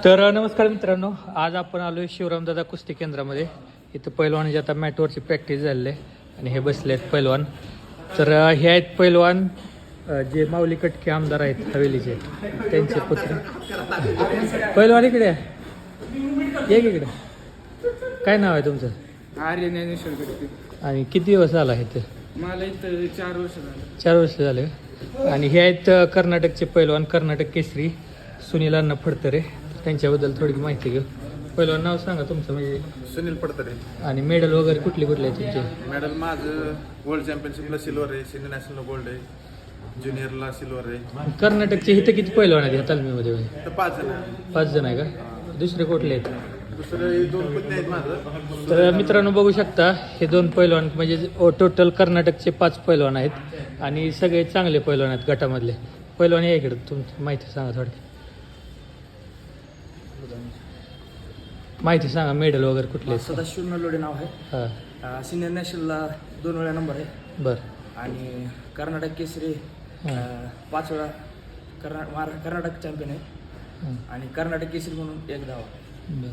तर नमस्कार मित्रांनो, आज आपण आलो आहे शिवरामदादा कुस्ती केंद्रामध्ये. इथं पैलवानाची आता मॅटवरची प्रॅक्टिस झालेली आहे आणि हे बसले आहेत पैलवान. तर हे आहेत पैलवान जे माऊली कटके आमदार आहेत हवेलीचे, त्यांचे पुत्र. पैलवान इकडे एक इकडे, काय नाव आहे तुमचं? आर्य ज्ञानेश्वर कटके. आणि किती दिवस झाला आहे ते? मला इथं 4 वर्ष झाले. 4 वर्ष झाले. आणि हे आहेत कर्नाटकचे पैलवान, कर्नाटक केसरी सुनील अण्णा फडतरे. त्यांच्याबद्दल थोडी माहिती घेऊ. पहिलं नाव सांगा तुमचं. म्हणजे सुनील पडतरे. आणि मेडल वगैरे कुठले आहे तुमचे? मेडल माझं वर्ल्ड चॅम्पियनशिपला सिल्वर आहे, सिनियर नॅशनलला गोल्ड आहे, ज्युनियरला सिल्वर आहे. कर्नाटकचे इथं किती पैलवान आहेत या तालमीमध्ये? तर 5 जण आहे. 5 जण आहे का? दुसरे कुठले आहेत? दुसरे 2 पुतणे आहेत माझं. तर मित्रांनो बघू शकता, हे 2 पैलवान म्हणजे टोटल कर्नाटकचे 5 पैलवान आहेत आणि सगळे चांगले पैलवान आहेत गटामधले. पैलवान या इकडे, तुमची माहिती सांगा थोडी. माहिती सांगा, मेडल वगैरे कुठले आहेत? सदाशिव नलोडे नाव आहे. हां, सिनियर नॅशनलला 2 वेळा नंबर आहे. बरं. आणि कर्नाटक केसरी 5 वेळा कर्नाटक चॅम्पियन आहे. आणि कर्नाटक केसरी म्हणून 1 धावा. बरं.